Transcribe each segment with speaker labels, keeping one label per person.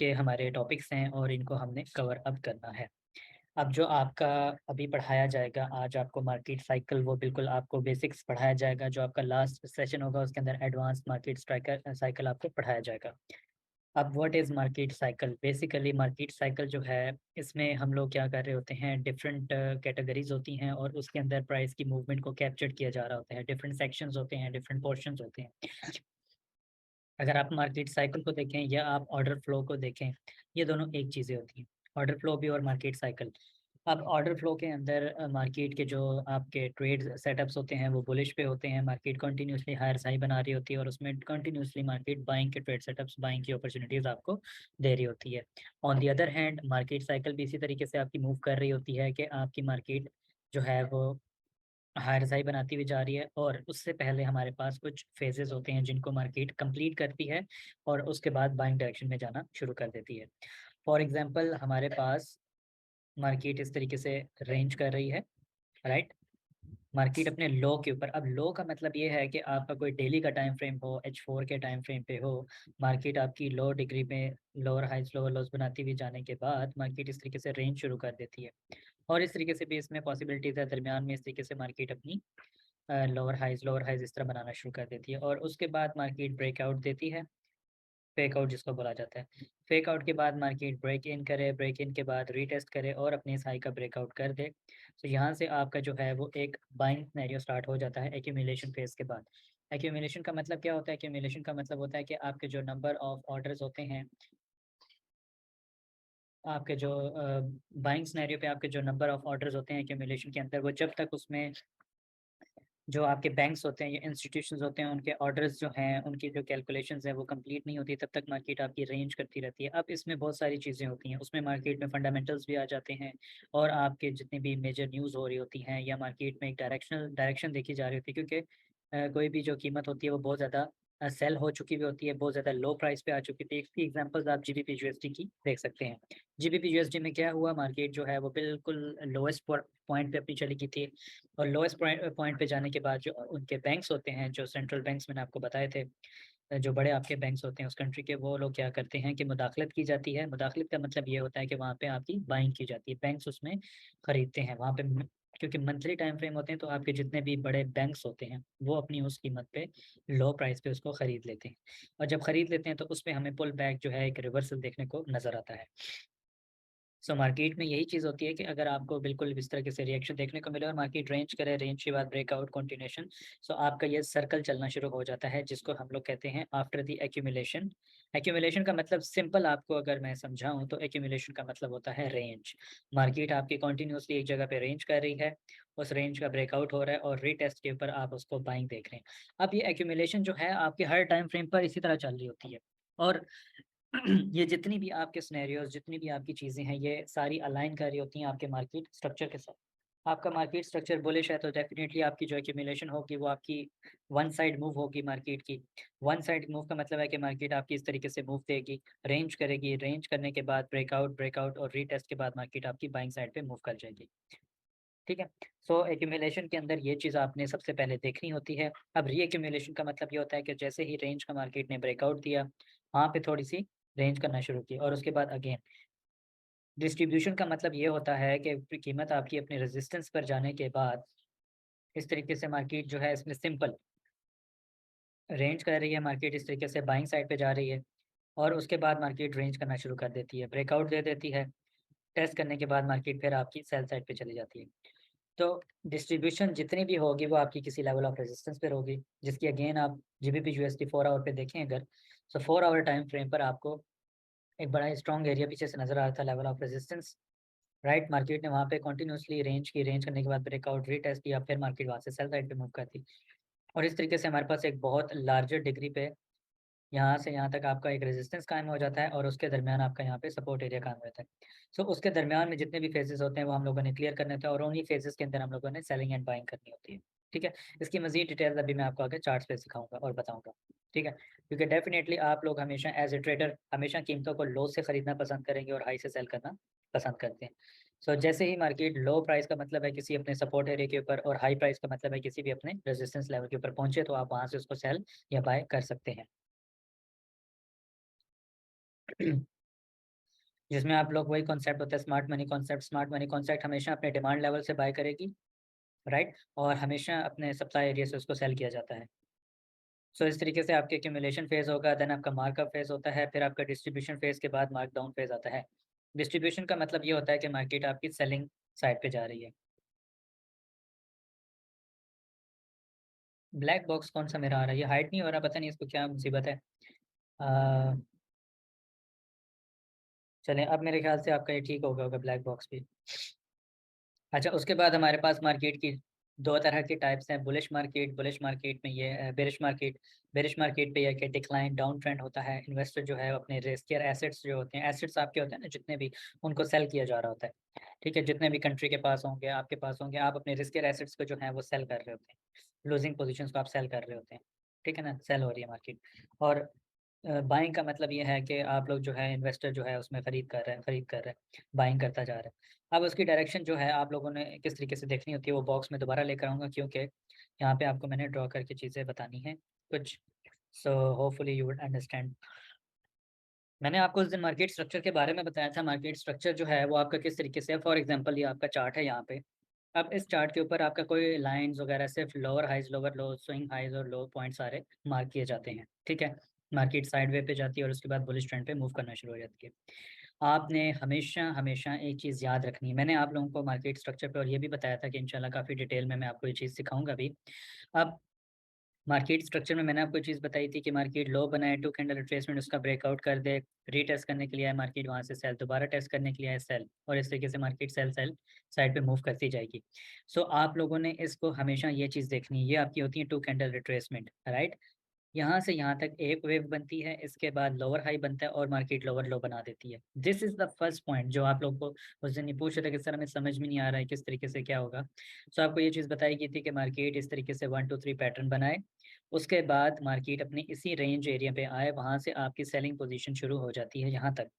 Speaker 1: के हमारे टॉपिक्स हैं और इनको हमने कवर अप करना है। अब जो आपका अभी पढ़ाया जाएगा आज आपको मार्केट साइकिल वो बिल्कुल आपको बेसिक्स पढ़ाया जाएगा, जो आपका लास्ट सेशन होगा उसके अंदर एडवांस मार्केट स्ट्राइकर साइकिल आपको पढ़ाया जाएगा। अब what is market cycle? Basically market cycle जो है इसमें हम लोग क्या कर रहे होते हैं, डिफरेंट कैटेगरीज़ होती हैं और उसके अंदर प्राइस की मूवमेंट को कैप्चर किया जा रहा होता है। डिफरेंट सेक्शंस होते हैं, डिफरेंट पोर्शंस होते हैं। अगर आप मार्केट साइकिल को देखें या आप ऑर्डर फ्लो को देखें, ये दोनों एक चीज़ें होती हैं। ऑर्डर फ्लो भी और मार्केट साइकिल। अब ऑर्डर फ्लो के अंदर मार्केट के जो आपके ट्रेड सेटअप्स होते हैं वो बुलिश पे होते हैं, मार्केट कंटिन्यूअसली हायर हाई बना रही होती है और उसमें कंटिन्यूअसली मार्केट बाइंग के ट्रेड सेटअप्स, बाइंग की अपॉर्चुनिटीज़ आपको दे रही होती है। On the other hand market cycle भी इसी तरीके से आपकी मूव कर रही होती है कि आपकी मार्केट जो है वो हायर हाई बनाती हुई जा रही है और उससे पहले हमारे पास कुछ फेजेस होते हैं जिनको मार्केट कंप्लीट करती है और उसके बाद बाइंग डायरेक्शन में जाना शुरू कर देती है। फॉर एग्जांपल हमारे पास मार्केट इस तरीके से रेंज कर रही है, राइट? मार्केट अपने लो के ऊपर, अब लो का मतलब ये है कि आपका कोई डेली का टाइम फ्रेम हो, H4 के टाइम फ्रेम पे हो, मार्केट आपकी लो डिग्री में लोअर हाइज लोअर लोज बनाती हुई जाने के बाद मार्केट इस तरीके से रेंज शुरू कर देती है। और इस तरीके से भी इसमें पॉसिबिलिटीज़ है, दरमियान में इस तरीके से मार्केट अपनी लोअर हाइज़ इस तरह बनाना शुरू कर देती है और उसके बाद मार्केट ब्रेकआउट देती है, फेक आउट जिसको बोला जाता है। फेक आउट के बाद मार्केट ब्रेक इन करे, ब्रेक इन के बाद रीटेस्ट करे और अपने इस हाई का ब्रेकआउट कर दे। तो यहाँ से आपका जो है वो एक बाइंग सिनेरियो स्टार्ट हो जाता है एक्यूमुलेशन फेज़ के बाद। एक्यूमुलेशन का मतलब क्या होता है? एक्यूमुलेशन का मतलब होता है कि आपके जो नंबर ऑफ ऑर्डर्स होते हैं, आपके जो बाइंग सिनेरियो पे आपके जो नंबर ऑफ ऑर्डर्स होते हैं एक्यूमुलेशन के अंदर, वो जब तक उसमें जो आपके बैंक्स होते हैं या इंस्टीट्यूशंस होते हैं, उनके ऑर्डर्स जो हैं, उनकी जो कैलकुलेशंस हैं, वो कंप्लीट नहीं होती, तब तक मार्केट आपकी रेंज करती रहती है। अब इसमें बहुत सारी चीज़ें होती हैं, उसमें मार्केट में फंडामेंटल्स भी आ जाते हैं और आपके जितनी भी मेजर न्यूज़ हो रही होती हैं या मार्केट में एक डायरेक्शन देखी जा रही होती है क्योंकि कोई भी जो कीमत होती है, वो बहुत ज़्यादा सेल हो चुकी हुई होती है, बहुत ज़्यादा लो प्राइस पे आ चुकी थी। इसकी एग्ज़ाम्पल्स आप जीबीपी यूएसडी की देख सकते हैं। जीबीपी यूएसडी में क्या हुआ, मार्केट जो है वो बिल्कुल लोएस्ट पॉइंट पे अपनी चली गई थी और लोएस्ट पॉइंट पे जाने के बाद जो उनके बैंक्स होते हैं, जो सेंट्रल बैंक्स मैंने आपको बताए थे, जो बड़े आपके बैंक्स होते हैं उस कंट्री के, वो लोग क्या करते हैं कि मुदाखलत की जाती है। मुदाखलत का मतलब ये होता है कि वहाँ पे आपकी बाइंग की जाती है, बैंक्स उसमें खरीदते हैं। वहाँ पे क्योंकि मंथली टाइम फ्रेम होते हैं तो आपके जितने भी बड़े बैंक्स होते हैं वो अपनी उस कीमत पे लो प्राइस पे उसको खरीद लेते हैं और जब खरीद लेते हैं तो उसमें हमें पुल बैक जो है एक रिवर्सल देखने को नज़र आता है। सो मार्केट में यही चीज़ होती है कि अगर आपको बिल्कुल इस तरीके से रिएक्शन देखने को मिले और मार्केट रेंज करे, रेंज के बाद ब्रेकआउट कंटिन्यूएशन, सो आपका ये सर्कल चलना शुरू हो जाता है जिसको हम लोग कहते हैं आफ्टर द एक्यूमुलेशन। एक्यूमुलेशन का मतलब सिंपल आपको अगर मैं समझाऊँ तो एक्यूमुलेशन का मतलब होता है रेंज। मार्केट आपकी कंटिन्यूअसली एक जगह पे रेंज कर रही है, उस रेंज का ब्रेकआउट हो रहा है और रीटेस्ट के ऊपर आप उसको बाइंग देख रहे हैं। अब ये एक्यूमुलेशन जो है आपके हर टाइम फ्रेम पर इसी तरह चल रही होती है और ये जितनी भी आपके सिनेरियोज़, जितनी भी आपकी चीज़ें हैं, ये सारी अलाइन कर रही होती हैं आपके मार्केट स्ट्रक्चर के साथ। आपका मार्केट स्ट्रक्चर बुलिश है, तो डेफ़िनिटली आपकी जो एक्यूमुलेशन होगी, वो आपकी वन साइड मूव होगी मार्केट की। वन साइड मूव का मतलब है कि मार्केट आपकी इस तरीके से मूव देगी, रेंज करेगी, रेंज करने के बाद ब्रेकआउट, ब्रेकआउट और रीटेस्ट के बाद मार्केट आपकी बाइंग साइड पे मूव कर जाएगी। ठीक है? सो एक्यूमुलेशन के अंदर ये चीज़ आपने सबसे पहले देखनी होती है। अब री-एक्यूमुलेशन का मतलब ये होता है कि जैसे ही रेंज का मार्केट ने ब्रेकआउट दिया, वहाँ पे थोड़ी-सी रेंज करना शुरू की और उसके बाद अगेन डिस्ट्रीब्यूशन का मतलब ये होता है कि कीमत आपकी अपने रेजिस्टेंस पर जाने के बाद इस तरीके से मार्केट जो है इसमें सिंपल रेंज कर रही है, मार्केट इस तरीके से बाइंग साइड पे जा रही है और उसके बाद मार्केट रेंज करना शुरू कर देती है, ब्रेकआउट दे देती है, टेस्ट करने के बाद मार्केट फिर आपकी सेल साइड पे चली जाती है। तो डिस्ट्रीब्यूशन जितनी भी होगी वो आपकी किसी लेवल ऑफ रेजिस्टेंस पे होगी, जिसकी अगेन आप जीबीपी यूएसडी 4 आवर पे देखें अगर, तो 4 आवर टाइम फ्रेम पर आपको एक बड़ा ही स्ट्रॉन्ग एरिया पीछे से नज़र आ रहा था, level of resistance, right? Market ने वहाँ पे कंटिन्यूअसली रेंज की, रेंज करने के बाद ब्रेकआउट, रीटेस्ट किया, फिर मार्केट वहाँ से सेल साइड पे मूव करती और इस तरीके से हमारे पास एक बहुत लार्जर डिग्री पे यहाँ से यहाँ तक आपका एक रेजिस्टेंस कायम हो जाता है और उसके दरमियान आपका यहाँ पे सपोर्ट एरिया कायम रहता है। सो उसके दरमियान में जितने भी फेजेस होते हैं वो हम लोगों ने क्लियर करने होते हैं और उन्हीं फेजेस के अंदर हम लोगों ने सेलिंग एंड बाइंग करनी होती है। ठीक है? इसकी मज़ीद डिटेल्स अभी मैं आपको आगे चार्ट्स पे सिखाऊँगा और बताऊँगा। ठीक है? क्योंकि डेफ़िनेटली आप लोग हमेशा एज़ अ ट्रेडर हमेशा कीमतों को लो से खरीदना पसंद करेंगे और हाई से सेल करना पसंद करते हैं। सो जैसे ही मार्केट लो प्राइस का मतलब है किसी अपने सपोर्ट एरिया के ऊपर और हाई प्राइस का मतलब है किसी भी अपने रेजिस्टेंस लेवल के ऊपर पहुँचे तो आप वहाँ से उसको सेल या बाय कर सकते हैं। जिसमें आप लोग वही कॉन्सेप्ट होता है smart money concept. Smart money concept हमेशा अपने डिमांड लेवल से बाय करेगी, राइट, और हमेशा अपने सप्लाई एरिया से उसको सेल किया जाता है। सो इस तरीके से आपके एक्यूमुलेशन फेज़ होगा, देन आपका मार्कअप फेज़ होता है, फिर आपका डिस्ट्रीब्यूशन फेज़ के बाद मार्कडाउन फेज़ आता है। डिस्ट्रीब्यूशन का मतलब ये होता है कि मार्केट आपकी सेलिंग साइड पे जा रही है। ब्लैक बॉक्स कौन-सा मेरा आ रहा है? ये हाइड नहीं हो रहा, पता नहीं इसको क्या मुसीबत है। अ, चलें अब मेरे ख़्याल से आपका ये ठीक हो गया होगा ब्लैक बॉक्स भी। अच्छा, उसके बाद हमारे पास मार्केट की 2 तरह की टाइप्स हैं, बुलिश मार्केट में ये बेरिश मार्केट। बेरिश मार्केट पे ये है कि डिक्लाइन डाउन ट्रेंड होता है, इन्वेस्टर जो है अपने रिस्कियर एसेट्स जो होते हैं, एसेट्स आपके होते हैं ना जितने भी, उनको सेल किया जा रहा होता है, ठीक है? जितने भी कंट्री के पास होंगे, आपके पास होंगे, आप अपने रिस्कियर एसेट्स को जो है वो सेल कर रहे होते हैं। लूज़िंग पोज़ीशंस को आप सेल कर रहे होते हैं, ठीक है ना? सेल हो रही है मार्केट। और बाइंग का मतलब ये है कि आप लोग जो है इन्वेस्टर जो है उसमें खरीद कर रहे हैं, बाइंग करता जा रहा है। अब उसकी डायरेक्शन जो है आप लोगों ने किस तरीके से देखनी होती है वो बॉक्स में दोबारा लेकर आऊँगा, क्योंकि यहाँ पे आपको मैंने ड्रॉ करके चीज़ें बतानी हैं कुछ। So hopefully you would understand. मैंने आपको उस दिन मार्केट स्ट्रक्चर के बारे में बताया था, मार्केट स्ट्रक्चर जो है वो आपका किस तरीके से है। फॉर एग्ज़ाम्पल ये आपका चार्ट है यहाँ पे। अब इस चार्ट के ऊपर आपका कोई लाइन्स वगैरह सिर्फ़ लोअर हाइज़, लोअर लो, स्विंग हाइज़ और लो पॉइंट सारे मार्क किए जाते हैं, ठीक है? मार्केट साइडवे पे जाती है और उसके बाद बुलिश ट्रेंड पे मूव करना शुरू हो जाती है। आपने हमेशा एक चीज़ याद रखनी है। मैंने आप लोगों को मार्केट स्ट्रक्चर पे और ये भी बताया था कि इंशाल्लाह काफ़ी डिटेल में मैं आपको ये चीज़ सिखाऊँगा भी। अब मार्केट स्ट्रक्चर में मैंने आपको ये चीज़ बताई थी कि मार्केट लो बनाए, 2 कैंडल रिट्रेसमेंट उसका ब्रेकआउट कर दे, रीटेस्ट करने के लिए आए मार्केट, वहाँ से सेल, दोबारा टेस्ट करने के लिए आए सेल, और इस तरीके से मार्केट सेल साइड पे मूव करती जाएगी। सो आप लोगों ने इसको हमेशा ये चीज़ देखनी है, ये आपकी होती है 2 कैंडल रिट्रेसमेंट, राइट? यहाँ से यहाँ तक एक वेव बनती है, इसके बाद लोअर हाई बनता है और मार्केट लोअर लो बना देती है। This is the first point जो आप लोग को उस दिन ये पूछ रहे थे कि सर हमें समझ में नहीं आ रहा है किस तरीके से क्या होगा। सो आपको ये चीज़ बताई गई थी कि मार्केट इस तरीके से 1 2 3 पैटर्न बनाए, उसके बाद मार्केट अपनी इसी रेंज एरिया पे आए, वहाँ से आपकी सेलिंग पोज़ीशन शुरू हो जाती है यहाँ तक।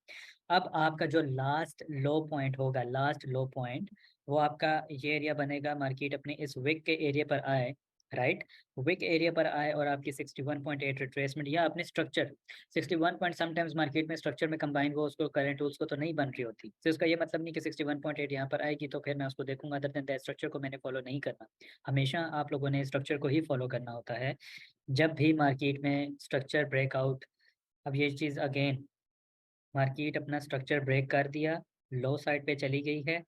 Speaker 1: अब आपका जो लास्ट लो पॉइंट होगा, लास्ट लो पॉइंट, वो आपका ये एरिया बनेगा, मार्केट अपने इस विक के एरिया पर आए, राइट? विक एरिया पर आए और आपकी 61.8 रिट्रेसमेंट या अपने स्ट्रक्चर 61 पॉइंट, समटाइम्स मार्केट में स्ट्रक्चर में कंबाइन हो उसको करंट टूल्स को तो नहीं बन रही होती। तो इसका ये मतलब नहीं कि 61.8 यहाँ पर आएगी तो फिर मैं उसको देखूँगा, अदर देन दैट स्ट्रक्चर को मैंने फॉलो नहीं करना। हमेशा आप लोगों ने स्ट्रक्चर को ही फॉलो करना होता है। जब भी मार्केट में स्ट्रक्चर ब्रेकआउट, अब ये चीज़ अगेन, मार्केट अपना स्ट्रक्चर ब्रेक कर दिया, लो साइड पे चली गई है।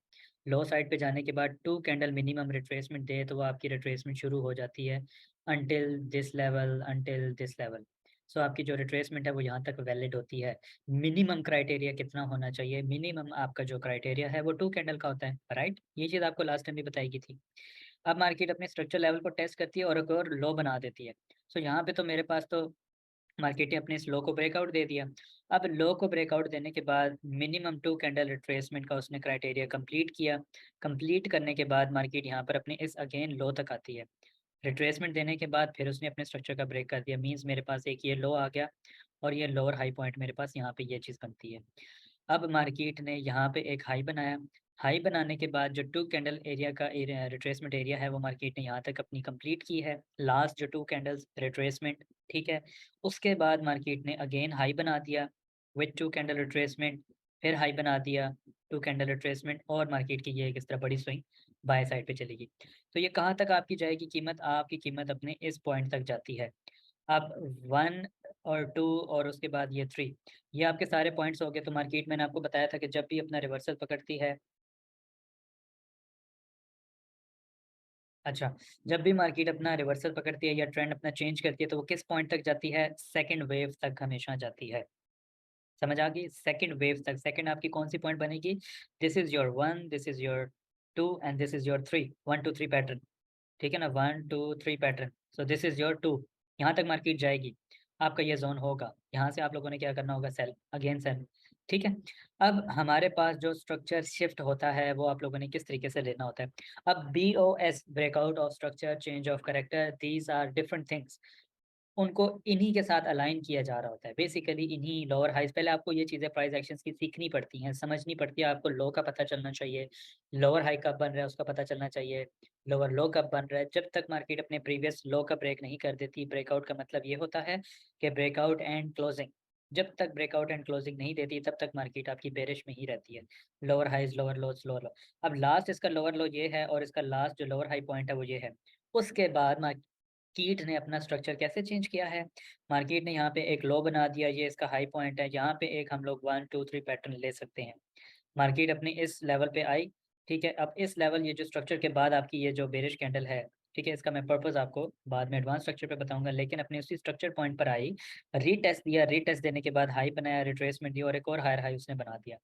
Speaker 1: लो साइड पे जाने के बाद 2 कैंडल मिनिमम रिट्रेसमेंट दे तो वो आपकी रिट्रेसमेंट शुरू हो जाती है अंटिल दिस लेवल। सो आपकी जो रिट्रेसमेंट है वो यहाँ तक वैलिड होती है। मिनिमम क्राइटेरिया कितना होना चाहिए? मिनिमम आपका जो क्राइटेरिया है वो 2 कैंडल का होता है, राइट? ये चीज़ आपको लास्ट टाइम भी बताई गई थी। अब मार्केट अपने स्ट्रक्चर लेवल को टेस्ट करती है और एक और लो बना देती है। सो यहाँ पे तो मेरे पास तो मार्केट ने अपने इस लो को ब्रेकआउट दे दिया। अब लो को ब्रेकआउट देने के बाद मिनिमम 2 कैंडल रिट्रेसमेंट का उसने क्राइटेरिया कंप्लीट किया। कंप्लीट करने के बाद मार्केट यहाँ पर अपने इस अगेन लो तक आती है। रिट्रेसमेंट देने के बाद फिर उसने अपने स्ट्रक्चर का ब्रेक कर दिया, मीन्स मेरे पास एक ये लो आ गया और ये लोअर हाई पॉइंट मेरे पास यहाँ पे ये चीज़ बनती है। अब मार्केट ने यहाँ पे एक हाई बनाया। हाई बनाने के बाद जो 2 कैंडल एरिया का एरिया रिट्रेसमेंट एरिया है वो मार्केट ने यहाँ तक अपनी कंप्लीट की है। लास्ट जो 2 कैंडल्स रिट्रेसमेंट, ठीक है? उसके बाद मार्केट ने अगेन हाई बना दिया विथ 2 कैंडल रिट्रेसमेंट, फिर हाई बना दिया 2 कैंडल रिट्रेसमेंट और मार्केट की ये इस तरह बड़ी स्विंग बाय साइड पे चलेगी। तो ये कहाँ तक आपकी जाएगी कीमत? आपकी कीमत अपने इस पॉइंट तक जाती है। अब 1 और 2 और उसके बाद ये 3, ये आपके सारे पॉइंट्स हो गए। तो मार्केट मैंने आपको बताया था कि जब भी अपना रिवर्सल पकड़ती है, अच्छा, जब भी मार्केट अपना रिवर्सल पकड़ती है या ट्रेंड अपना चेंज करती है तो वो किस पॉइंट तक जाती है? सेकंड वेव तक हमेशा जाती है। समझ आ गई? सेकंड वेव तक, सेकंड आपकी कौन-सी पॉइंट बनेगी? This is your 1, this is your 2 and this is your 3, 1 2 3 pattern. ठीक है ना? 1 2 3 pattern. So this is your 2, यहाँ तक मार्केट जाएगी। आपका ये ज़ोन होगा। यहाँ से आप लोगों ने क्या करना होगा? Sell, again sell. ठीक है? अब हमारे पास जो स्ट्रक्चर शिफ्ट होता है, वो आप लोगों ने किस तरीके से लेना होता है। अब BOS, breakout of structure, change of character, these are different things. उनको इन्हीं के साथ अलाइन किया जा रहा होता है। बेसिकली इन्हीं लोअर हाइज़, पहले आपको ये चीज़ें प्राइस एक्शंस की सीखनी पड़ती हैं, समझनी पड़ती है। आपको लो का पता चलना चाहिए, लोअर हाई कब बन रहा है उसका पता चलना चाहिए, लोअर लो कब बन रहा है। जब तक मार्केट अपने प्रीवियस लो का ब्रेक नहीं कर देती, ब्रेकआउट का मतलब ये होता है कि ब्रेकआउट एंड क्लोजिंग जब तक ब्रेकआउट एंड क्लोजिंग नहीं देती तब तक मार्केट आपकी बेरिश में ही रहती है। Lower highs, lower lows, lower low. अब लास्ट इसका लोअर लो ये है और इसका लास्ट जो लोअर हाई पॉइंट है वो ये है। उसके बाद मार्केट ने अपना स्ट्रक्चर कैसे चेंज किया है? मार्केट ने यहाँ पे एक लो बना दिया, ये इसका हाई पॉइंट है, यहाँ पे एक हम लोग 1 2 3 पैटर्न ले सकते हैं। मार्केट अपनी इस लेवल पे आई, ठीक है। अब इस लेवल, ये जो स्ट्रक्चर के बाद आपकी ये जो बेरिश कैंडल है, ठीक है, इसका मैं पर्पस आपको बाद में एडवांस स्ट्रक्चर पे बताऊंगा, लेकिन अपने उसी स्ट्रक्चर पॉइंट पर आई, रीटेस्ट दिया, रीटेस्ट देने के बाद हाई बनाया, रिट्रेसमेंट दिया और एक और हायर हाई उसने बना दिया।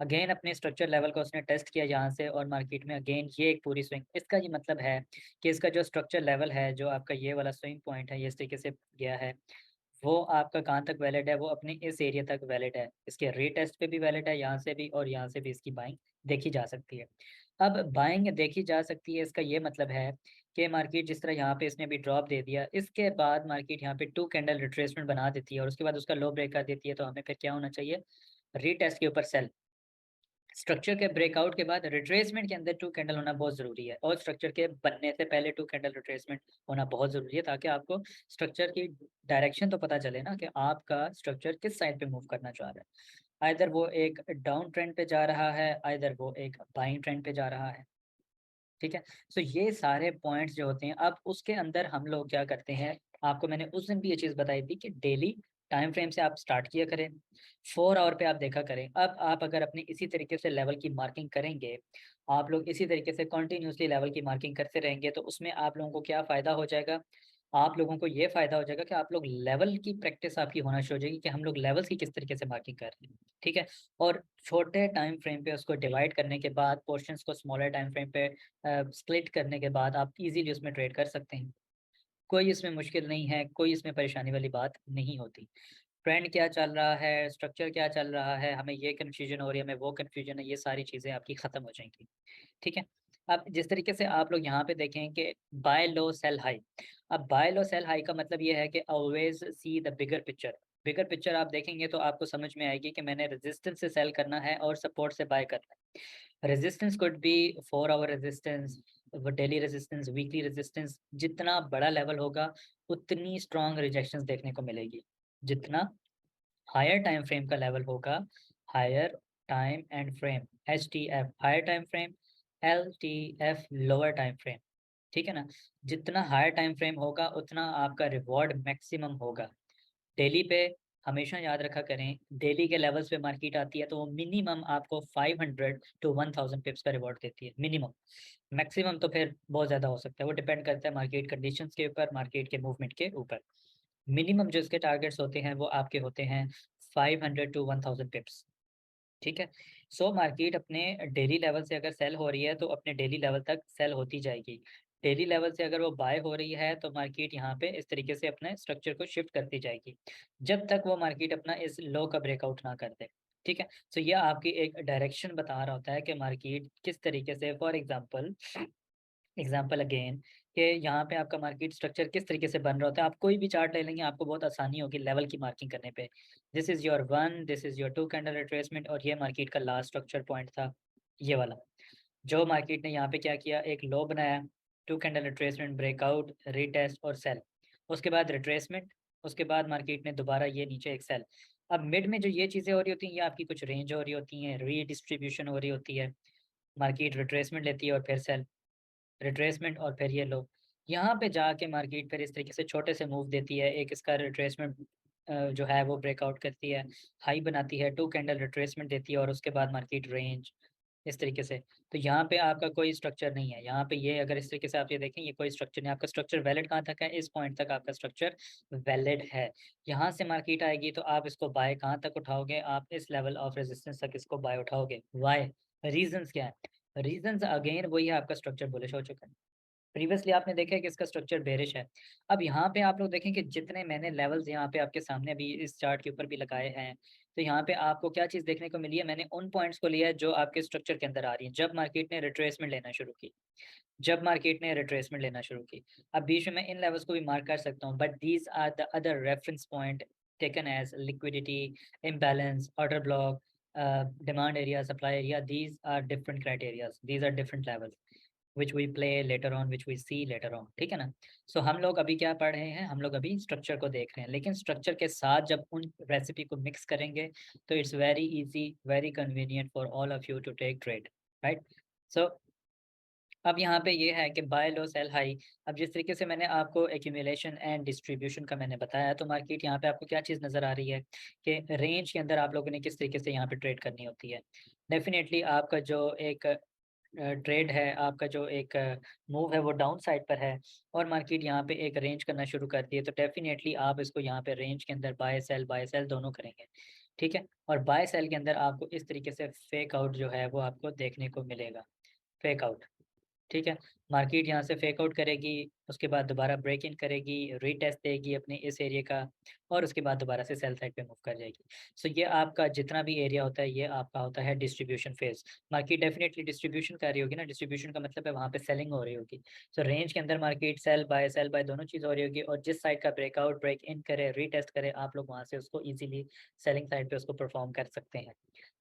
Speaker 1: अगेन अपने स्ट्रक्चर लेवल को उसने टेस्ट किया यहाँ से और मार्केट में अगेन ये एक पूरी स्विंग। इसका ये मतलब है कि इसका जो स्ट्रक्चर लेवल है, जो आपका ये वाला स्विंग पॉइंट है, ये इस तरीके से गया है, वो आपका कहाँ तक वैलिड है? वो अपने इस एरिया तक वैलिड है। इसके रीटेस्ट पे भी वैलिड है, यहाँ से भी और यहाँ से भी इसकी बाइंग देखी जा सकती है। अब बाइंग देखी जा सकती है, इसका ये मतलब है कि मार्केट जिस तरह यहाँ पे इसने अभी ड्रॉप दे दिया, इसके बाद मार्केट यहाँ पे 2 कैंडल रिट्रेसमेंट बना देती है और उसके बाद उसका लो ब्रेक कर देती है, तो हमें फिर क्या होना चाहिए? रीटेस्ट के ऊपर सेल। स्ट्रक्चर के ब्रेकआउट के बाद रिट्रेसमेंट के अंदर 2 कैंडल होना बहुत ज़रूरी है और स्ट्रक्चर के बनने से पहले 2 कैंडल रिट्रेसमेंट होना बहुत ज़रूरी है, ताकि आपको स्ट्रक्चर की डायरेक्शन तो पता चले ना कि आपका स्ट्रक्चर किस साइड पे मूव करना चाह रहा है। आइदर वो एक डाउन ट्रेंड पे जा रहा है, आइदर वो एक बाइंग ट्रेंड पे जा रहा है, ठीक है। सो ये सारे पॉइंट्स जो होते हैं, अब उसके अंदर हम लोग क्या करते हैं, आपको मैंने उस दिन भी ये चीज़ बताई थी कि डेली टाइम फ्रेम से आप स्टार्ट किया करें, 4 आवर पे आप देखा करें। अब आप अगर अपनी इसी तरीके से लेवल की मार्किंग करेंगे, आप लोग इसी तरीके से कंटिन्यूअसली लेवल की मार्किंग करते रहेंगे, तो उसमें आप लोगों को क्या फ़ायदा हो जाएगा? आप लोगों को ये फ़ायदा हो जाएगा कि आप लोग लेवल की प्रैक्टिस आपकी होना शुरू हो जाएगी कि हम लोग लेवल्स की किस तरीके से मार्किंग कर रहे हैं, ठीक है। और छोटे टाइम फ्रेम पे उसको डिवाइड करने के बाद, पोर्शंस को स्मॉलर टाइम फ्रेम पे स्प्लिट करने के बाद आप इज़िली उसमें ट्रेड कर सकते हैं। कोई इसमें मुश्किल नहीं है, कोई इसमें परेशानी वाली बात नहीं होती। ट्रेंड क्या चल रहा है, स्ट्रक्चर क्या चल रहा है, हमें ये कन्फ्यूज़न हो रही है, हमें वो कन्फ्यूज़न है, ये सारी चीज़ें आपकी ख़त्म हो जाएँगी, ठीक है। अब जिस तरीके से आप लोग यहाँ पे देखें कि बाय लो सेल हाई। अब बाय लो सेल हाई का मतलब ये है कि always see the bigger picture. Bigger picture आप देखेंगे तो आपको समझ में आएगी कि मैंने रेजिस्टेंस से सेल करना है और सपोर्ट से बाय करना है। Resistance could be 4 hour resistance, वो डेली रेजिस्टेंस, वीकली रेजिस्टेंस। जितना बड़ा लेवल होगा, उतनी स्ट्रॉन्ग रिजेक्शंस देखने को मिलेगी। जितना हायर टाइम फ्रेम का लेवल होगा, higher time and frame, HTF higher time frame, LTF lower time frame, ठीक है ना? जितना हायर टाइम फ्रेम होगा उतना आपका रिवॉर्ड मैक्सिमम होगा। डेली पे हमेशा याद रखा करें, डेली के लेवल्स पे मार्केट आती है तो वो मिनिमम आपको 500 टू 1000 पिप्स का रिवॉर्ड देती है, मिनिमम। मैक्सिमम तो फिर बहुत ज़्यादा हो सकता है, वो डिपेंड करता है मार्केट कंडीशंस के ऊपर, मार्केट के मूवमेंट के ऊपर। मिनिमम जो इसके टारगेट्स होते हैं वो आपके होते हैं 500 टू 1000 पिप्स, ठीक है। सो मार्केट अपने डेली लेवल से अगर सेल हो रही है तो अपने डेली लेवल तक सेल होती जाएगी। डेली लेवल से अगर वो बाय हो रही है तो मार्केट यहाँ पे इस तरीके से अपने स्ट्रक्चर को शिफ्ट करती जाएगी, जब तक वो मार्केट अपना इस लो का ब्रेकआउट ना कर दे, ठीक है। सो ये आपकी एक डायरेक्शन बता रहा होता है कि मार्केट किस तरीके से, फॉर एग्जाम्पल अगेन, कि यहाँ पे आपका मार्केट स्ट्रक्चर किस तरीके से बन रहा होता है। आप कोई भी चार्ट ले लेंगे, आपको बहुत आसानी होगी लेवल की मार्किंग करने पे। This is your 1, this is your 2 candle retracement और ये मार्केट का लास्ट स्ट्रक्चर पॉइंट था, ये वाला। जो मार्केट ने यहाँ पे क्या किया, एक लो बनाया, 2 कैंडल रिट्रेसमेंट, ब्रेकआउट, रीटेस्ट और सेल। उसके बाद रिट्रेसमेंट, उसके बाद मार्केट ने दोबारा ये नीचे एक सेल। अब मिड में जो ये चीज़ें हो रही होती हैं, ये आपकी कुछ रेंज हो रही होती हैं, रीडिस्ट्रीब्यूशन हो रही होती है। मार्केट रिट्रेसमेंट लेती है और फिर सेल, रिट्रेसमेंट और फिर ये लो। यहाँ पे जाके मार्केट फिर इस तरीके से छोटे से मूव देती है। एक इसका रिट्रेसमेंट जो है वो ब्रेकआउट करती है, हाई बनाती है, 2 कैंडल रिट्रेसमेंट देती है और उसके बाद मार्केट रेंज, इस तरीके से। तो यहाँ पे आपका कोई स्ट्रक्चर नहीं है। यहाँ पे ये अगर इस तरीके से आप ये देखें, ये कोई स्ट्रक्चर नहीं है। आपका स्ट्रक्चर वैलिड कहाँ तक है? इस पॉइंट तक आपका स्ट्रक्चर वैलिड है। यहाँ से मार्केट आएगी तो आप इसको बाय कहाँ तक उठाओगे? आप इस लेवल ऑफ रेजिस्टेंस तक इसको बाय उठाओगे। व्हाई? रीज़न्स क्या है? रीज़न्स अगेन वही है, आपका स्ट्रक्चर बुलिश हो चुका है। प्रीवियसली आपने देखा है कि इसका स्ट्रक्चर बेरिश है। अब यहाँ पे आप लोग देखें कि जितने मैंने लेवल्स यहाँ पे आपके सामने अभी इस चार्ट के ऊपर भी लगाए हैं, तो यहाँ पे आपको क्या चीज़ देखने को मिली है? मैंने उन पॉइंट्स को लिया है जो आपके स्ट्रक्चर के अंदर आ रही हैं, जब मार्केट ने रिट्रेसमेंट लेना शुरू की, जब मार्केट ने रिट्रेसमेंट लेना शुरू की। अब बीच में मैं इन लेवल्स को भी मार्क कर सकता हूँ, but these are the other reference point taken as liquidity, imbalance, order block, demand area, supply area, these are different criterias, these are different levels. Which we play later on, which we see later on, ठीक है ना। सो हम लोग अभी क्या पढ़ रहे हैं, हम लोग अभी स्ट्रक्चर को देख रहे हैं, लेकिन स्ट्रक्चर के साथ जब उन रेसिपी को मिक्स करेंगे तो it's very easy, very convenient for all of you to take trade, right. So अब यहाँ पे ये है कि बाय लो सेल हाई। अब जिस तरीके से मैंने आपको एक्यूमुलेशन एंड डिस्ट्रीब्यूशन का मैंने बताया, तो मार्केट यहाँ पे आपको क्या चीज़ नज़र आ रही है कि रेंज के अंदर आप लोगों ने किस तरीके से यहाँ पे ट्रेड करनी होती है। डेफिनेटली आपका जो एक ट्रेड है, आपका जो एक मूव है वो डाउन साइड पर है और मार्केट यहाँ पे एक रेंज करना शुरू कर दी है, तो डेफिनेटली आप इसको यहाँ पे रेंज के अंदर बाय सेल दोनों करेंगे, ठीक है। और बाय सेल के अंदर आपको इस तरीके से फेक आउट जो है वो आपको देखने को मिलेगा, फेक आउट, ठीक है। मार्केट यहाँ से फेक आउट करेगी, उसके बाद दोबारा ब्रेक इन करेगी, रीटेस्ट देगी अपने इस एरिया का और उसके बाद दोबारा से सेल साइड पे मूव कर जाएगी। सो ये आपका जितना भी एरिया होता है, ये आपका होता है distribution phase. Market definitely distribution कर रही होगी ना, डिस्ट्रीब्यूशन का मतलब है वहाँ पे सेलिंग हो रही होगी। सो रेंज के अंदर मार्केट सेल बाय दोनों चीज़ हो रही होगी और जिस साइड का ब्रेकआउट, ब्रेक इन करे, रीटेस्ट करे, आप लोग वहाँ से उसको ईज़िली सेलिंग साइड पे उसको परफ़ॉर्म कर सकते हैं।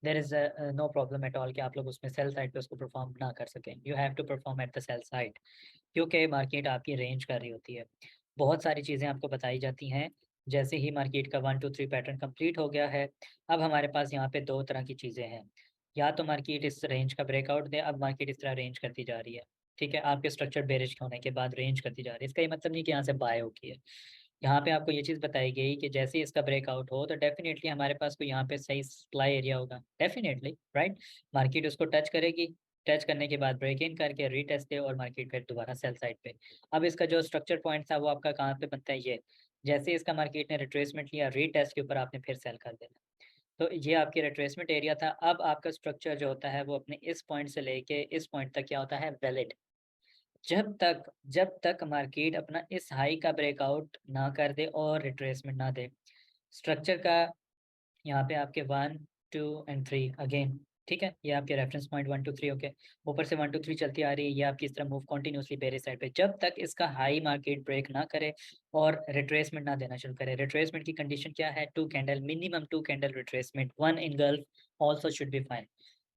Speaker 1: There is no problem at all कि आप लोग उसमें सेल साइड पे उसको परफ़ॉर्म ना कर सकें। You have to perform at the sell side, क्योंकि मार्केट आपकी रेंज कर रही होती है। बहुत सारी चीज़ें आपको बताई जाती हैं, जैसे ही मार्केट का 1 2 3 पैटर्न कंप्लीट हो गया है, अब हमारे पास यहाँ पे 2 तरह की चीज़ें हैं। या तो मार्केट इस रेंज का ब्रेकआउट दे, अब मार्केट इस तरह रेंज करती जा रही है, ठीक है? आपके स्ट्रक्चर बेरिश होने के बाद रेंज करती जा रही है। इसका ये मतलब नहीं कि यहाँ से बाय होगी है। यहाँ पे आपको ये चीज़ बताई गई कि जैसे ही इसका ब्रेकआउट हो, तो डेफ़िनेटली हमारे पास कोई यहाँ पे सही सप्लाई एरिया होगा, डेफ़िनेटली, राइट? मार्केट उसको टच करेगी, टच करने के बाद ब्रेक इन करके रीटेस्ट दे और मार्केट फिर दोबारा सेल साइड पे। अब इसका जो स्ट्रक्चर पॉइंट था वो आपका कहाँ पे बनता है ये, जैसे ही इसका मार्केट ने रिट्रेसमेंट लिया, रीटेस्ट के ऊपर आपने फिर सेल कर देना। तो ये आपकी रिट्रेसमेंट एरिया था। अब आपका स्ट्रक्चर जो होता है वो अपने इस पॉइंट से लेके इस पॉइंट तक क्या होता है, वैलिड। जब तक मार्केट अपना इस हाई का ब्रेकआउट ना कर दे और रिट्रेसमेंट ना दे, स्ट्रक्चर का यहाँ पे आपके 1 2 एंड 3 अगेन, ठीक है? ये आपके रेफरेंस पॉइंट 1 2 3 ओके। ऊपर से 1 2 3 चलती आ रही है, ये आपकी इस तरह मूव कंटीन्यूअसली बेरिश साइड पे, जब तक इसका हाई मार्केट ब्रेक ना करे और रिट्रेसमेंट ना देना शुरू करे। रिट्रेसमेंट की कंडीशन क्या है? 2 candle, minimum 2 candle retracement, 1 engulf also should be fine।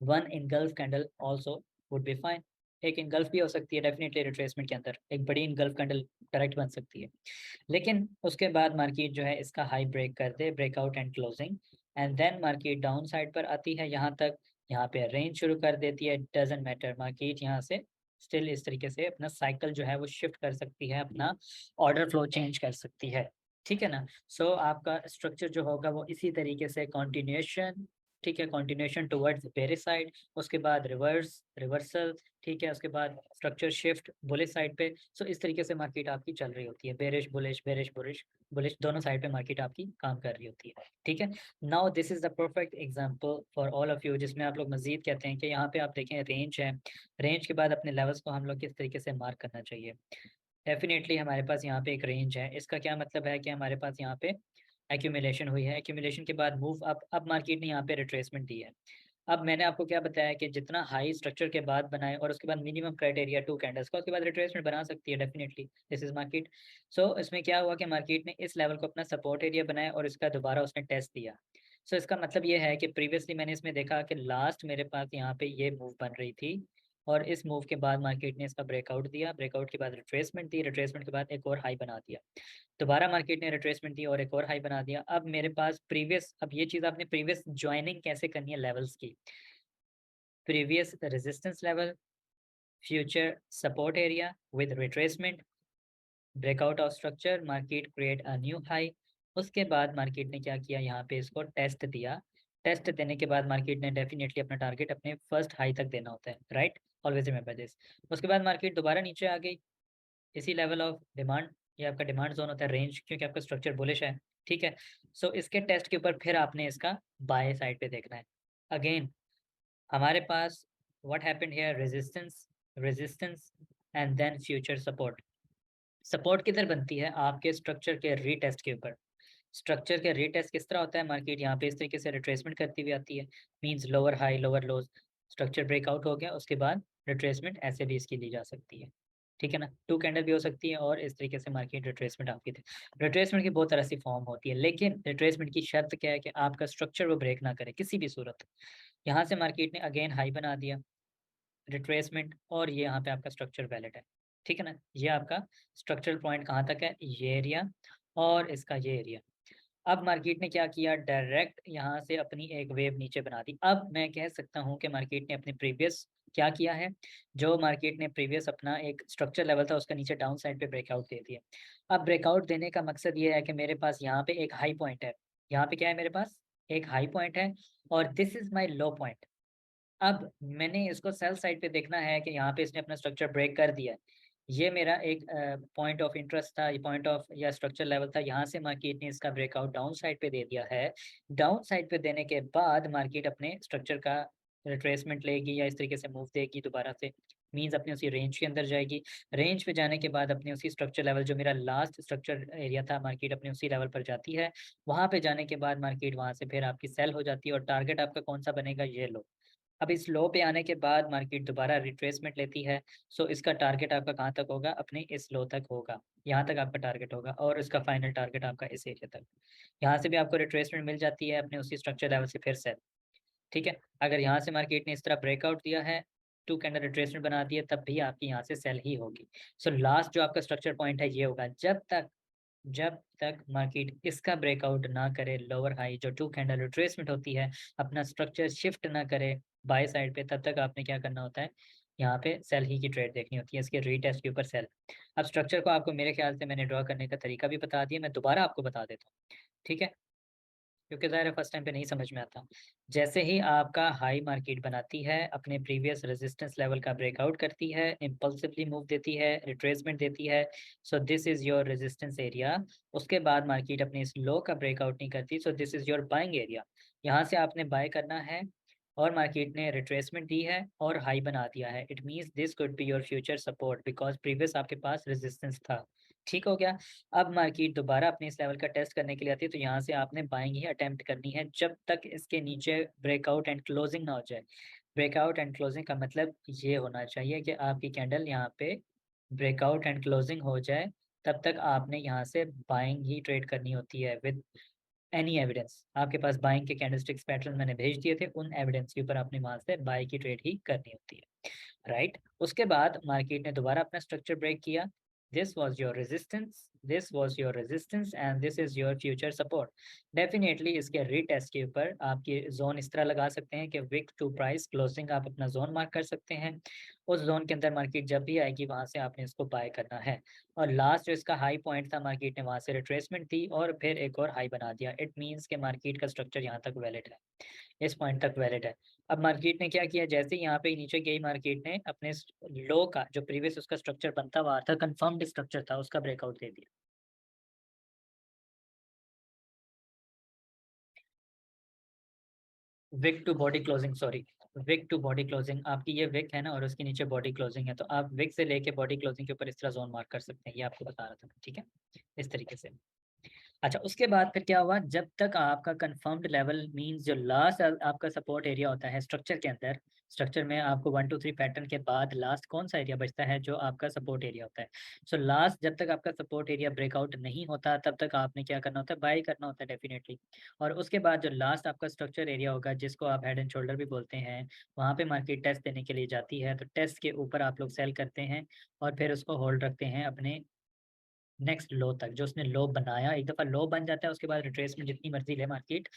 Speaker 1: 1 engulf candle also would be fine। एक engulf भी हो सकती है डेफिनिटली रिट्रेसमेंट के अंदर, एक बड़ी engulf कैंडल डायरेक्ट बन सकती है। लेकिन उसके बाद मार्केट जो है इसका हाई ब्रेक कर दे, breakout and closing, and then market down side पर आती है यहाँ तक, यहाँ पे रेंज शुरू कर देती है, डज़न्ट मैटर, मार्केट यहाँ से स्टिल इस तरीके से अपना साइकिल जो है वो शिफ्ट कर सकती है, अपना ऑर्डर फ्लो चेंज कर सकती है, ठीक है ना। सो आपका स्ट्रक्चर जो होगा वो इसी तरीके से कंटिन्यूएशन, ठीक है, कंटिन्यूएशन टुवर्ड्स बेरिश साइड, उसके बाद रिवर्सल, ठीक है, उसके बाद स्ट्रक्चर शिफ्ट बुलिश साइड पे। सो इस तरीके से मार्केट आपकी चल रही होती है, bearish bullish, bearish bullish, bullish दोनों साइड पे मार्केट आपकी काम कर रही होती है, ठीक है। Now this is the perfect example for all of you, जिसमें आप लोग मज़ीद कहते हैं कि यहाँ पे आप देखें रेंज है, रेंज के बाद अपने लेवल्स को हम लोग किस तरीके से मार्क करना चाहिए। डेफ़िनेटली हमारे पास यहाँ पे एक रेंज है, इसका क्या मतलब है कि हमारे पास यहाँ पे एक्यूमुलेशन हुई है, एक्यूमुलेशन के बाद मूव अप, अब मार्केट ने यहाँ पे रिट्रेसमेंट दी है। अब मैंने आपको क्या बताया कि जितना हाई स्ट्रक्चर के बाद बनाए और उसके बाद मिनिमम क्राइटेरिया 2 कैंडल्स का, उसके बाद रिट्रेसमेंट बना सकती है डेफिनिटली, दिस इज़ मार्केट। सो इसमें क्या हुआ कि मार्केट ने इस लेवल को अपना सपोर्ट एरिया बनाया और इसका दोबारा उसने टेस्ट दिया। सो इसका मतलब ये है कि प्रीवियसली मैंने इसमें देखा कि लास्ट मेरे पास यहाँ पे ये मूव बन रही थी और इस मूव के बाद मार्केट ने इसका ब्रेकआउट दिया, ब्रेकआउट के बाद रिट्रेसमेंट दी, रिट्रेसमेंट के बाद एक और हाई बना दिया। दोबारा मार्केट ने रिट्रेसमेंट दी और एक और हाई बना दिया। अब मेरे पास प्रीवियस, अब ये चीज़ आपने प्रीवियस जॉइनिंग कैसे करनी है लेवल्स की? Previous resistance level, future support area with retracement, breakout of structure, market create a new high. उसके बाद मार्केट ने क्या किया, यहाँ पे इसको टेस्ट दिया। टेस्ट देने के बाद मार्केट ने डेफिनिटली अपना टारगेट अपने फर्स्ट हाई तक देना होता है, राइट? Always remember this. उसके बाद मार्केट दोबारा नीचे आ गई, इसी लेवल ऑफ डिमांड, ये आपका डिमांड ज़ोन होता है, रेंज, क्योंकि आपका स्ट्रक्चर बुलिश है, ठीक है? सो इसके टेस्ट के ऊपर फिर आपने इसका बाय साइड पे देखना है। अगेन हमारे पास what happened here, resistance, resistance and then future support. Support किधर बनती है? आपके स्ट्रक्चर के रीटेस्ट के ऊपर। स्ट्रक्चर के रीटेस्ट किस तरह होता है? मार्केट यहाँ पे इस तरीके से रिट्रेसमेंट करती हुई आती है, मीन्स लोअर हाई, लोअर लोज, स्ट्रक्चर ब्रेकआउट हो गया, उसके बाद रिट्रेसमेंट ऐसे भी इसकी ली जा सकती है, ठीक है ना? 2 कैंडल भी हो सकती है और इस तरीके से मार्केट रिट्रेसमेंट आपकी थी। रिट्रेसमेंट की बहुत तरह से फॉर्म होती है, लेकिन रिट्रेसमेंट की शर्त क्या है कि आपका स्ट्रक्चर वो ब्रेक ना करे किसी भी सूरत। यहाँ से मार्केट ने अगेन हाई बना दिया, रिट्रेसमेंट और ये यहाँ पे आपका स्ट्रक्चर वैलिड है, ठीक है ना। ये आपका स्ट्रक्चरल पॉइंट कहाँ तक है, ये एरिया और इसका ये एरिया। अब मार्केट ने क्या किया, डायरेक्ट यहाँ से अपनी एक वेव नीचे बना दी। अब मैं कह सकता हूँ कि मार्केट ने अपनी प्रीवियस क्या किया है, जो मार्केट ने प्रीवियस अपना एक स्ट्रक्चर लेवल था उसका नीचे डाउन साइड पे ब्रेकआउट दे दिया। अब ब्रेकआउट देने का मकसद ये है कि मेरे पास यहाँ पे एक हाई पॉइंट है, यहाँ पे क्या है मेरे पास, एक हाई पॉइंट है और this is my low point. अब मैंने इसको सेल साइड पे देखना है कि यहाँ पे इसने अपना स्ट्रक्चर ब्रेक कर दिया है। ये मेरा एक पॉइंट ऑफ इंटरेस्ट था, ये पॉइंट ऑफ या स्ट्रक्चर लेवल था। यहाँ से मार्केट ने इसका ब्रेकआउट डाउन साइड पे दे दिया है। डाउन साइड पे देने के बाद मार्केट अपने स्ट्रक्चर का रिट्रेसमेंट लेगी या इस तरीके से मूव देगी दोबारा से, मीन्स अपने उसी रेंज के अंदर जाएगी। रेंज पे जाने के बाद अपने उसी स्ट्रक्चर लेवल, जो मेरा लास्ट स्ट्रक्चर एरिया था, मार्केट अपने उसी लेवल पर जाती है। वहाँ पे जाने के बाद मार्केट वहाँ से फिर आपकी सेल हो जाती है और टारगेट आपका कौन सा बनेगा, ये लो। अब इस लो पे आने के बाद मार्केट दोबारा रिट्रेसमेंट लेती है। सो इसका टारगेट आपका कहाँ तक होगा, अपने इस लो तक होगा, यहाँ तक आपका टारगेट होगा और इसका फाइनल टारगेट आपका इस एरिया तक। यहाँ से भी आपको रिट्रेसमेंट मिल जाती है अपने उसी स्ट्रक्चर लेवल से फिर सेल, ठीक है। अगर यहाँ से मार्केट ने इस तरह ब्रेकआउट दिया है, 2 कैंडल रिट्रेसमेंट बना दिया, तब भी आपकी यहाँ से सेल ही होगी। सो लास्ट जो आपका स्ट्रक्चर पॉइंट है ये होगा, जब तक मार्केट इसका ब्रेकआउट ना करे, लोअर हाई जो 2 कैंडल रिट्रेसमेंट होती है, अपना स्ट्रक्चर शिफ्ट ना करे बाय साइड पे, तब तक आपने क्या करना होता है, यहाँ पे सेल ही की ट्रेड देखनी होती है, इसके रीटेस्ट के ऊपर सेल। अब स्ट्रक्चर को आपको मेरे ख्याल से मैंने ड्रॉ करने का तरीका भी बता दिया, मैं दोबारा आपको बता देता हूँ, ठीक है? क्योंकि ज़ाहिर है फर्स्ट टाइम पे नहीं समझ में आता। जैसे ही आपका हाई मार्केट बनाती है, अपने प्रीवियस रेजिस्टेंस लेवल का ब्रेकआउट करती है, इम्पल्सिवली मूव देती है, रिट्रेसमेंट देती है, so this is your resistance area. उसके बाद मार्केट अपने इस लो का ब्रेकआउट नहीं करती, so this is your buying area. यहाँ से आपने बाय करना है और मार्केट ने रिट्रेसमेंट दी है और हाई बना दिया है। It means this could be your future support because previous आपके पास रेजिस्टेंस था। ठीक हो गया? अब मार्केट दोबारा अपने इस लेवल का टेस्ट करने के लिए आती है, तो यहाँ से आपने बाइंग ही अटेम्प्ट करनी है जब तक इसके नीचे ब्रेकआउट एंड क्लोजिंग ना हो जाए। ब्रेकआउट एंड क्लोजिंग का मतलब ये होना चाहिए कि आपकी कैंडल यहाँ पे ब्रेकआउट एंड क्लोजिंग हो जाए, तब तक आपने यहाँ से बाइंग ही ट्रेड करनी होती है विद एनी एविडेंस। आपके पास बाइंग के कैंडलस्टिक्स पैटर्न मैंने भेज दिए थे, उन एविडेंस के ऊपर आपने वहाँ से बाय की ट्रेड ही करनी होती है, राइट? उसके बाद मार्केट ने दोबारा अपना स्ट्रक्चर ब्रेक किया। This was your resistance, this was your resistance and this is your future support. Definitely इसके रीटेस्ट के ऊपर आपकी जोन इस तरह लगा सकते हैं कि विक टू प्राइस क्लोजिंग आप अपना जोन मार्क कर सकते हैं। उस जोन के अंदर मार्केट जब भी आएगी वहां से आपने इसको बाय करना है। और लास्ट जो इसका हाई पॉइंट था, मार्केट ने वहां से रिट्रेसमेंट दी और फिर एक और हाई बना दिया। इट मीन्स के मार्केट का स्ट्रक्चर यहाँ तक वैलिड है, इस पॉइंट तक वैलिड है। अब मार्केट ने क्या किया, जैसे ही यहाँ पे नीचे गई मार्केट ने अपने लो का जो प्रीवियस उसका स्ट्रक्चर बनता हुआ था, कंफर्म्ड स्ट्रक्चर था, उसका ब्रेकआउट दे दिया। Wick to body closing, sorry, wick to body closing. आपकी ये विक है ना और उसके नीचे बॉडी क्लोजिंग है, तो आप विक से लेके बॉडी क्लोजिंग के ऊपर इस तरह जोन मार्क कर सकते हैं। ये आपको बता रहा था, ठीक है, इस तरीके से। अच्छा, उसके बाद फिर क्या हुआ, जब तक आपका कंफर्म्ड लेवल मींस जो लास्ट आपका सपोर्ट एरिया होता है स्ट्रक्चर के अंदर, स्ट्रक्चर में आपको 1 2 3 पैटर्न के बाद लास्ट कौन सा एरिया बचता है, जो आपका सपोर्ट एरिया होता है। सो लास्ट जब तक आपका सपोर्ट एरिया ब्रेकआउट नहीं होता, तब तक आपने क्या करना होता है, बाय करना होता है डेफिनेटली। और उसके बाद जो लास्ट आपका स्ट्रक्चर एरिया होगा, जिसको आप हेड एंड शोल्डर भी बोलते हैं, वहाँ पे मार्केट टेस्ट देने के लिए जाती है, तो टेस्ट के ऊपर आप लोग सेल करते हैं और फिर उसको होल्ड रखते हैं अपने नेक्स्ट लो तक। जो उसने लो बनाया, एक दफ़ा लो बन जाता है, उसके बाद रिट्रेसमेंट जितनी मर्ज़ी ले मार्केट,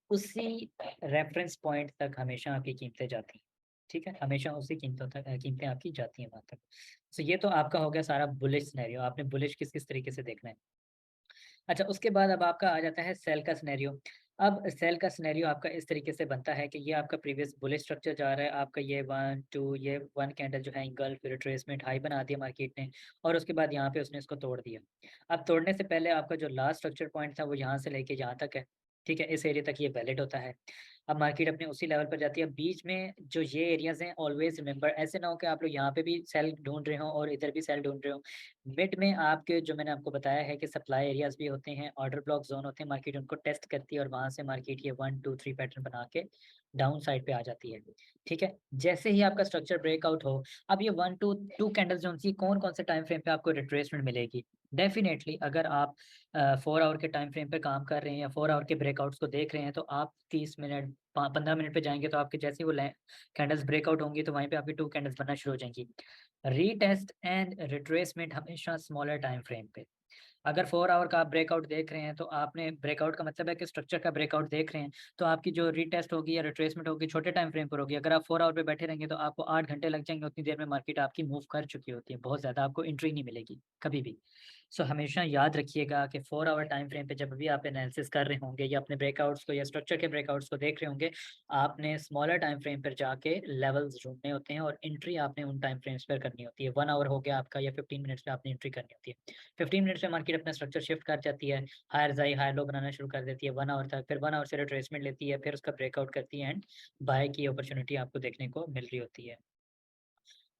Speaker 1: उसी रेफ़रेंस पॉइंट तक हमेशा आपकी कीमतें जाती हैं, ठीक है? हमेशा उसी कीमतों तक कीमतें आपकी जाती हैं वहाँ तक। सो ये तो आपका हो गया सारा बुलिश सिनेरियो, आपने बुलिश किस-किस तरीके से देखना है। अच्छा, उसके बाद अब आपका आ जाता है सेल का सिनेरियो। अब सेल का सिनेरियो आपका इस तरीके से बनता है कि ये आपका प्रीवियस बुलिश स्ट्रक्चर जा रहा है, आपका ये 1 2 ये 1 कैंडल जो है एंगल फिर रिट्रेसमेंट हाई बना दिया मार्केट ने और उसके बाद यहाँ पे उसने इसको तोड़ दिया। अब तोड़ने से पहले आपका जो लास्ट स्ट्रक्चर पॉइंट था वो यहाँ से लेके यहाँ तक है, ठीक है? इस एरिया तक ये वैलिड होता है। अब मार्केट अपने उसी लेवल पर जाती है। बीच में जो ये एरियाज़ हैं, ऑलवेज़ रिमेंबर, ऐसे ना हो कि आप लोग यहाँ पे भी सेल ढूँढ रहे हो और इधर भी सेल ढूँढ रहे हो। मिड में आपके जो मैंने आपको बताया है कि सप्लाई एरियाज़ भी होते हैं, ऑर्डर ब्लॉक ज़ोन होते हैं, मार्केट उनको टेस्ट करती है और वहाँ से मार्केट ये 1 2 3 पैटर्न बना के डाउन साइड पे आ जाती है, ठीक है? जैसे ही आपका स्ट्रक्चर ब्रेकआउट हो, अब ये 1 2 2 कैंडल्स जो सी कौन-कौन से टाइम फ्रेम पे आपको रिट्रेसमेंट मिलेगी? डेफ़िनेटली अगर आप 4 आवर के टाइम फ्रेम पे काम कर रहे हैं या 4 आवर के ब्रेकआउट्स को देख रहे हैं, तो आप 30 मिनट, 15 मिनट पे जाएंगे तो आपके जैसे ही वो कैंडल्स ब्रेकआउट होंगी तो वहीं पे आपकी 2 कैंडल्स बनना शुरू हो जाएंगी। रीटेस्ट एंड रिट्रेसमेंट हमेशा स्मॉलर टाइम फ्रेम पे। अगर 4 आवर का आप ब्रेकआउट देख रहे हैं तो आपने ब्रेकआउट का मतलब है कि स्ट्रक्चर का ब्रेकआउट देख रहे हैं, तो आपकी जो रीटेस्ट होगी या रिट्रेसमेंट होगी छोटे टाइम फ्रेम पर होगी। अगर आप 4 आवर पे बैठे रहेंगे तो आपको 8 घंटे लग जाएंगे, उतनी देर में मार्केट आपकी मूव कर चुकी होती है, बहुत ज़्यादा आपको एंट्री नहीं मिलेगी कभी भी। सो हमेशा याद रखिएगा कि 4 आवर टाइम फ्रेम पे जब भी आप एनालिसिस कर रहे होंगे या अपने ब्रेकआउट्स को या स्ट्रक्चर के ब्रेकआउट्स को देख रहे होंगे, आपने स्मॉलर टाइम फ्रेम पर जाके लेवल्स ढूंढने होते हैं और एंट्री आपने उन टाइम फ्रेम्स पर करनी होती है। 1 आवर हो गया आपका या 15 मिनट्स पे आपने एंट्री करनी होती है। 15 मिनट्स में मार्केट अपना स्ट्रक्चर शिफ्ट कर जाती है, हायर हाई हायर लो बनाना शुरू कर देती है 1 आवर तक, फिर 1 आवर से रिट्रेसमेंट लेती है, फिर उसका ब्रेकआउट करती है एंड बाय की अपॉर्चुनिटी आपको देखने को मिल रही होती है।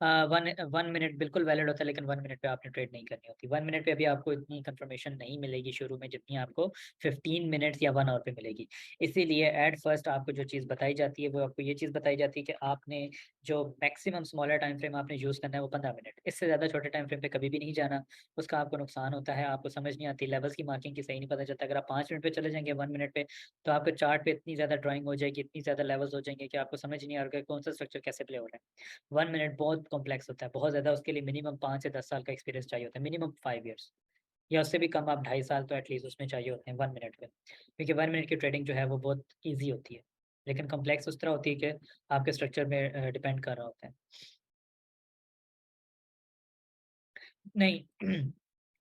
Speaker 1: 1 मिनट बिल्कुल वैलिड होता है, लेकिन 1 मिनट पे आपने ट्रेड नहीं करनी होती। 1 मिनट पे अभी आपको इतनी कंफर्मेशन नहीं मिलेगी शुरू में, जितनी आपको 15 मिनट्स या 1 आवर पे मिलेगी। इसीलिए एट फर्स्ट आपको जो चीज़ बताई जाती है, वो आपको ये चीज़ बताई जाती है कि आपने जो मैक्सिमम स्मॉलर टाइम फ्रेम आपने यूज़ करना है वो 15 मिनट। इससे ज़्यादा छोटे टाइम फ्रेम पे कभी भी नहीं जाना, उसका आपको नुकसान होता है, आपको समझ नहीं आती, लेवल्स की मार्किंग की सही नहीं पता चलता। अगर आप 5 मिनट पे चले जाएँगे 1 मिनट पे, तो आपके चार्ट पे इतनी ज़्यादा ड्राइंग हो जाएगी, इतनी ज़्यादा लेवल्स हो जाएँगे कि आपको समझ नहीं आ रहा है कौन सा स्ट्रक्चर कैसे प्ले हो रहा है। 1 मिनट बहुत कॉम्प्लेक्स होता है, बहुत ज़्यादा, उसके लिए मिनिमम 5 से 10 साल का एक्सपीरियंस चाहिए होता है, मिनिमम 5 इयर्स या उससे भी कम, आप 2.5 साल तो एटलीस्ट उसमें चाहिए होते हैं 1 मिनट पे। क्योंकि 1 मिनट की ट्रेडिंग जो है वो बहुत ईज़ी होती है, लेकिन कॉम्प्लेक्स उस तरह होती है कि आपके स्ट्रक्चर में डिपेंड कर रहा होता है। नहीं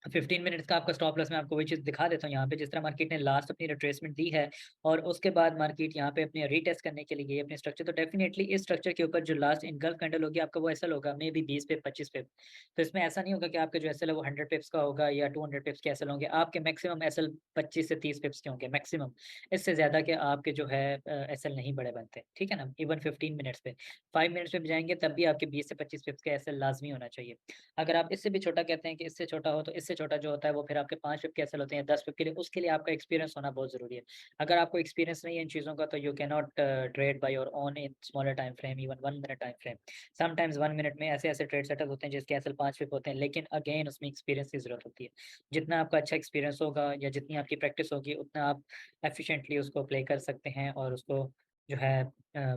Speaker 1: 15 मिनट्स का आपका स्टॉप लॉस मैं आपको वही चीज़ दिखा देता हूँ यहाँ पे, जिस तरह मार्केट ने लास्ट अपनी रिट्रेसमेंट दी है और उसके बाद मार्केट यहाँ पे अपने रीटेस्ट करने के लिए गई अपने स्ट्रक्चर, तो डेफिनेटली इस स्ट्रक्चर के ऊपर जो लास्ट इनगल्फ कैंडल होगी आपका वो एसएल होगा, मे बी 20 पिप 25 पिप। तो इसमें ऐसा नहीं होगा कि आपका जो एसएल है वो 100 पिप्स का होगा या 200 पिप्स के एसएल होंगे, आपके मैक्सिमम एसएल 25 से 30 पिप्स के होंगे मैक्सिमम। इससे ज़्यादा के आपके जो है एसएल नहीं बड़े बनते, ठीक है ना? इवन 15 मिनट्स पे, 5 मिनट्स पे भी जाएँगे तब भी आपके 20 से 25 पिप्स का एसएल लाज़मी होना चाहिए। अगर आप इससे भी छोटा कहते हैं कि इससे छोटा हो, तो इससे छोटा जो होता है वो फिर आपके 5 पिप के एसएल होते हैं, 10 पिप के लिए, उसके लिए आपका एक्सपीरियंस होना बहुत ज़रूरी है। अगर आपको एक्सपीरियंस नहीं है इन चीज़ों का, तो you can not trade by your own in smaller time frame, even 1 minute time frame. Sometimes 1 minute में ऐसे-ऐसे ट्रेड सेटअप होते हैं जिसके एसएल 5 पिप होते हैं, लेकिन अगेन उसमें एक्सपीरियंस की ज़रूरत होती है। जितना आपका अच्छा एक्सपीरियंस होगा या जितनी आपकी प्रैक्टिस होगी, उतना आप एफिशिएंटली उसको प्ले कर सकते हैं और उसको जो है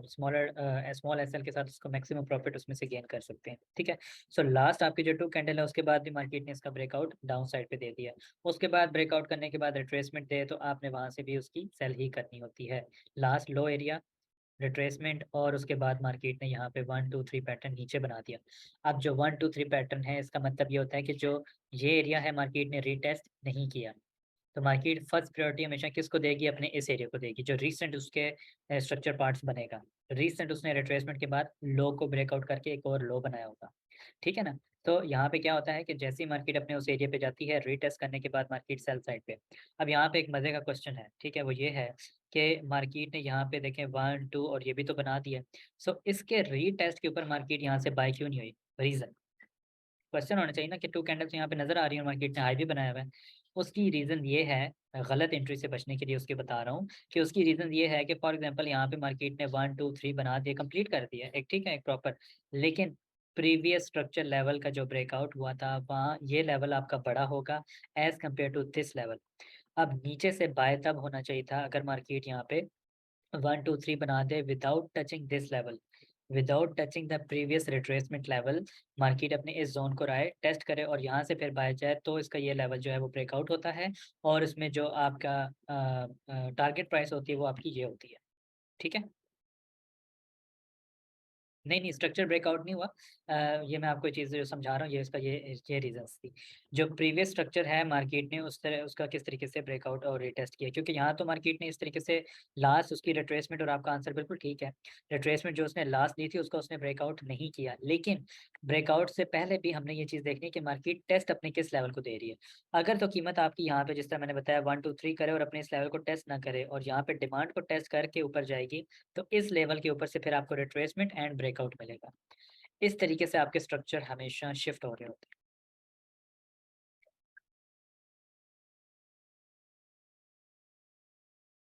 Speaker 1: स्मॉल एसएल के साथ उसको मैक्सिमम प्रॉफिट उसमें से गेन कर सकते हैं, ठीक है? सो लास्ट आपकी जो 2 कैंडल है उसके बाद भी मार्केट ने इसका ब्रेकआउट डाउन साइड पे दे दिया। उसके बाद ब्रेकआउट करने के बाद रिट्रेसमेंट दे तो आपने वहाँ से भी उसकी सेल ही करनी होती है। लास्ट लो एरिया, रिट्रेसमेंट और उसके बाद मार्केट ने यहाँ पे 1 2 3 पैटर्न नीचे बना दिया। अब जो 1 2 3 पैटर्न है इसका मतलब ये होता है कि जो ये एरिया है मार्केट ने रीटेस्ट नहीं किया। तो मार्केट फर्स्ट प्रायोरिटी हमेशा किसको देगी? अपने इस एरिया को देगी, जो रीसेंट उसके स्ट्रक्चर पार्ट्स बनेगा। रीसेंट उसने रिट्रेसमेंट के बाद लो को ब्रेकआउट करके एक और लो बनाया होगा, ठीक है ना? तो यहाँ पे क्या होता है कि जैसे ही मार्केट अपने उस एरिया पे जाती है, रीटेस्ट करने के बाद मार्केट सेल साइड पे। अब यहाँ पे एक मज़े का क्वेश्चन है, ठीक है? वो ये है कि मार्केट ने यहाँ पे देखें 1 2 और ये भी तो बना दिया। सो इसके रीटेस्ट के ऊपर मार्केट यहाँ से बाय क्यों नहीं हुई? रीज़न क्वेश्चन होना चाहिए ना कि 2 कैंडल्स यहाँ पे नज़र आ रही है, मार्केट ने हाई भी बनाया हुआ है। उसकी रीज़न ये है, गलत एंट्री से बचने के लिए उसकी बता रहा हूँ कि उसकी रीज़न ये है कि फॉर एग्ज़ाम्पल यहाँ पे मार्केट ने 1 2 3 बना दिए, कंप्लीट कर दिया, एक ठीक है, एक प्रॉपर। लेकिन प्रीवियस स्ट्रक्चर लेवल का जो ब्रेकआउट हुआ था, वहाँ ये लेवल आपका बड़ा होगा as compare to this level. अब नीचे से बाय तब होना चाहिए था अगर मार्केट यहाँ पे 1 2 3 बना दे without touching this level, without touching the previous retracement level. Market अपने इस ज़ोन को राय टेस्ट करे और यहाँ से फिर बाय जाए, तो इसका ये लेवल जो है वो ब्रेकआउट होता है और इसमें जो आपका टारगेट प्राइस होती है वो आपकी ये होती है, ठीक है? नहीं, नहीं, स्ट्रक्चर ब्रेकआउट नहीं हुआ। ये मैं आपको ये चीज़ जो समझा रहा हूँ, ये इसका ये रीज़न्स थी। जो प्रीवियस स्ट्रक्चर है मार्केट ने उस तरह उसका किस तरीके से ब्रेकआउट और रीटेस्ट किया, क्योंकि यहाँ तो मार्केट ने इस तरीके से लास्ट उसकी रिट्रेसमेंट, और आपका आंसर बिल्कुल ठीक है। रिट्रेसमेंट जो उसने लास्ट दी थी उसका उसने ब्रेकआउट नहीं किया। लेकिन ब्रेकआउट से पहले भी हमने ये चीज़ देखनी है कि मार्केट टेस्ट अपने किस लेवल को दे रही है। अगर तो कीमत आपकी यहाँ पे जिस तरह मैंने बताया 1 2 3 करे और अपने इस लेवल को टेस्ट ना करे और यहाँ पे डिमांड को टेस्ट करके ऊपर जाएगी, तो इस लेवल के ऊपर से फिर आपको रिट्रेसमेंट एंड ब्रेकआउट मिलेगा। इस तरीके से आपके स्ट्रक्चर हमेशा शिफ्ट हो रहे होते हैं।